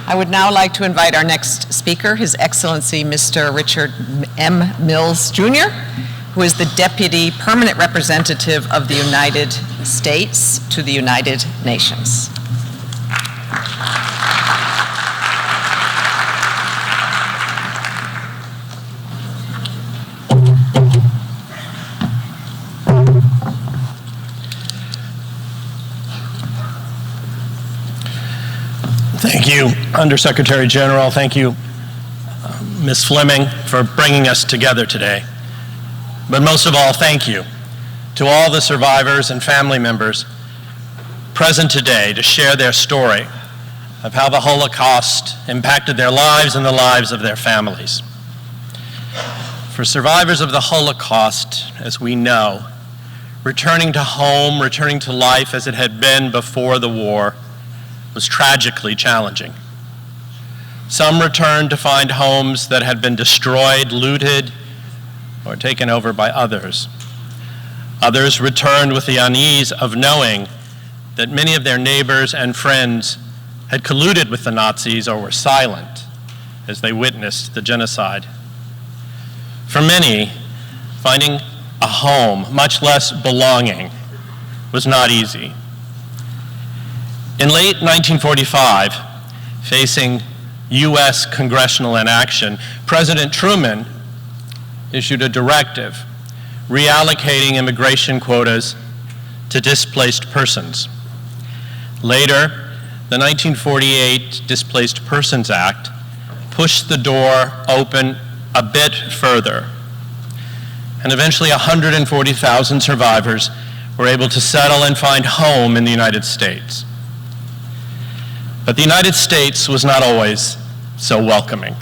I would now like to invite our next speaker, His Excellency Mr. Richard M.Mills, Jr., who is the Deputy Permanent Representative of the United States to the United Nations. Thank you, Undersecretary General. Thank you, Ms. Fleming, for bringing us together today. But most of all, thank you to all the survivors and family members present today to share their story of how the Holocaust impacted their lives and the lives of their families. For survivors of the Holocaust, as we know, returning to home, returning to life as it had been before the war, was tragically challenging. Some returned to find homes that had been destroyed, looted, or taken over by others. Others returned with the unease of knowing that many of their neighbors and friends had colluded with the Nazis or were silent as they witnessed the genocide. For many, finding a home, much less belonging, was not easy. In late 1945, facing U.S. congressional inaction, President Truman issued a directive reallocating immigration quotas to displaced persons. Later, the 1948 Displaced Persons Act pushed the door open a bit further, and eventually 140,000 survivors were able to settle and find home in the United States. But the United States was not always so welcoming.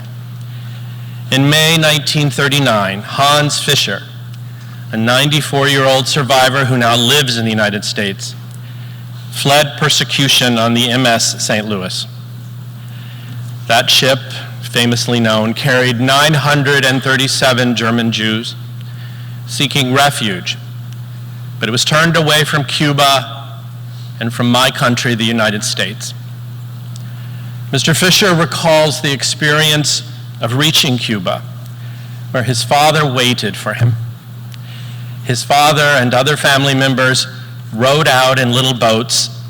In May 1939, Hans Fischer, a 94-year-old survivor who now lives in the United States, fled persecution on the MS St. Louis. That ship, famously known, carried 937 German Jews seeking refuge, but it was turned away from Cuba and from my country, the United States. Mr. Fischer recalls the experience of reaching Cuba, where his father waited for him. His father and other family members rowed out in little boats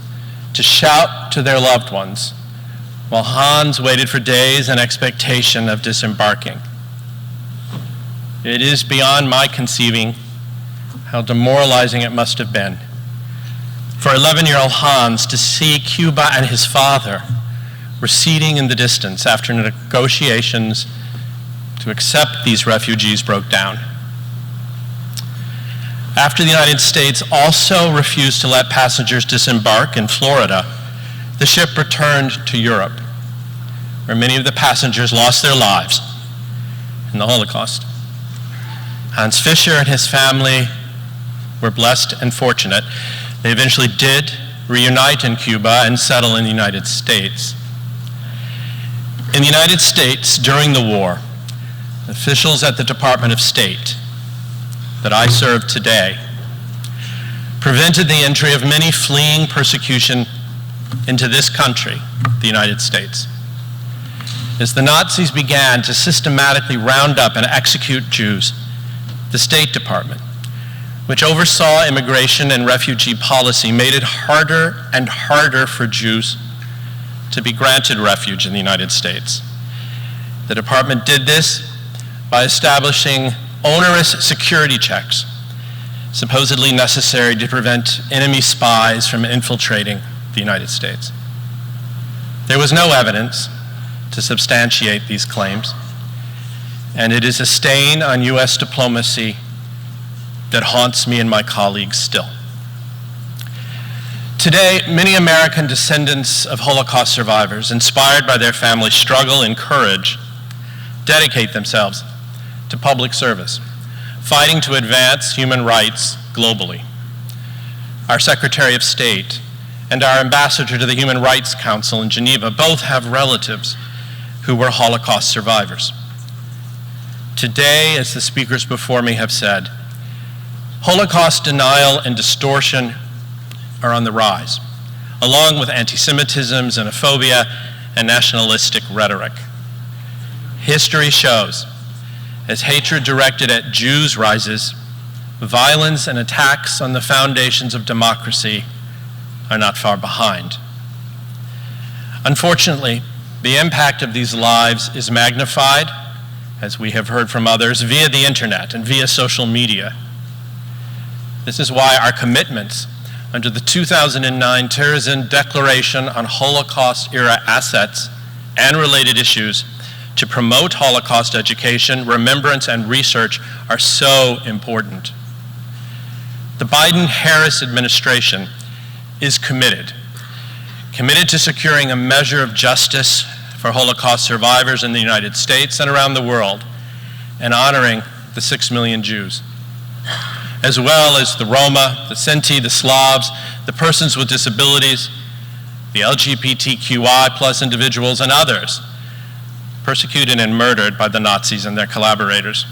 to shout to their loved ones, while Hans waited for days in expectation of disembarking. It is beyond my conceiving how demoralizing it must have been for 11-year-old Hans to see Cuba and his father receding in the distance after negotiations to accept these refugees broke down. After the United States also refused to let passengers disembark in Florida, the ship returned to Europe, where many of the passengers lost their lives in the Holocaust. Hans Fischer and his family were blessed and fortunate. They eventually did reunite in Cuba and settle in the United States. In the United States, during the war, officials at the Department of State that I serve today prevented the entry of many fleeing persecution into this country, the United States. As the Nazis began to systematically round up and execute Jews, the State Department, which oversaw immigration and refugee policy, made it harder and harder for Jews to be granted refuge in the United States. The department did this by establishing onerous security checks, supposedly necessary to prevent enemy spies from infiltrating the United States. There was no evidence to substantiate these claims, and it is a stain on U.S. diplomacy that haunts me and my colleagues still. Today, many American descendants of Holocaust survivors, inspired by their family's struggle and courage, dedicate themselves to public service, fighting to advance human rights globally. Our Secretary of State and our ambassador to the Human Rights Council in Geneva both have relatives who were Holocaust survivors. Today, as the speakers before me have said, Holocaust denial and distortion are on the rise, along with antisemitism, xenophobia, and nationalistic rhetoric. History shows, as hatred directed at Jews rises, violence and attacks on the foundations of democracy are not far behind. Unfortunately, the impact of these lives is magnified, as we have heard from others, via the internet and via social media. This is why our commitments under the 2009 Terrorism Declaration on Holocaust-era assets and related issues to promote Holocaust education, remembrance, and research are so important. The Biden-Harris administration is committed to securing a measure of justice for Holocaust survivors in the United States and around the world, and honoring the 6 million Jews, as well as the Roma, the Sinti, the Slavs, the persons with disabilities, the LGBTQI plus individuals, and others persecuted and murdered by the Nazis and their collaborators.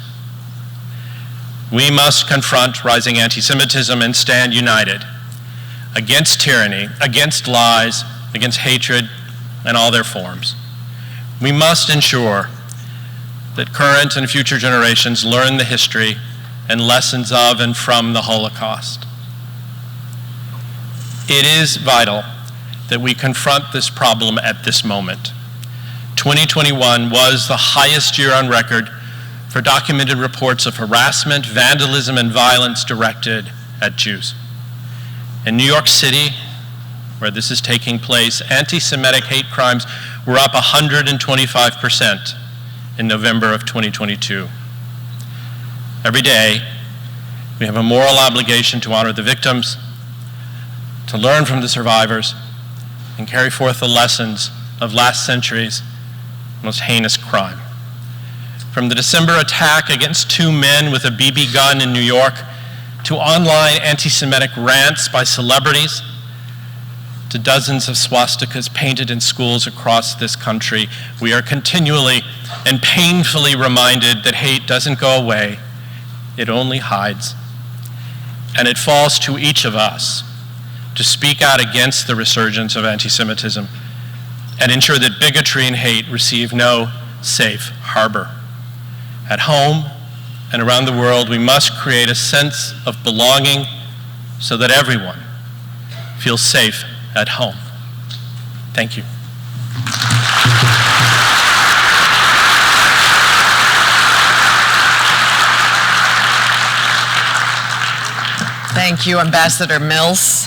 We must confront rising anti-Semitism and stand united against tyranny, against lies, against hatred, and all their forms. We must ensure that current and future generations learn the history and lessons of and from the Holocaust. It is vital that we confront this problem at this moment. 2021 was the highest year on record for documented reports of harassment, vandalism, and violence directed at Jews. In New York City, where this is taking place, anti-Semitic hate crimes were up 125% in November of 2022. Every day, we have a moral obligation to honor the victims, to learn from the survivors, and carry forth the lessons of last century's most heinous crime. From the December attack against 2 men with a BB gun in New York, to online anti-Semitic rants by celebrities, to dozens of swastikas painted in schools across this country, we are continually and painfully reminded that hate doesn't go away, it only hides. And it falls to each of us to speak out against the resurgence of anti-Semitism and ensure that bigotry and hate receive no safe harbor. At home and around the world, we must create a sense of belonging so that everyone feels safe at home. Thank you. Thank you, Ambassador Mills.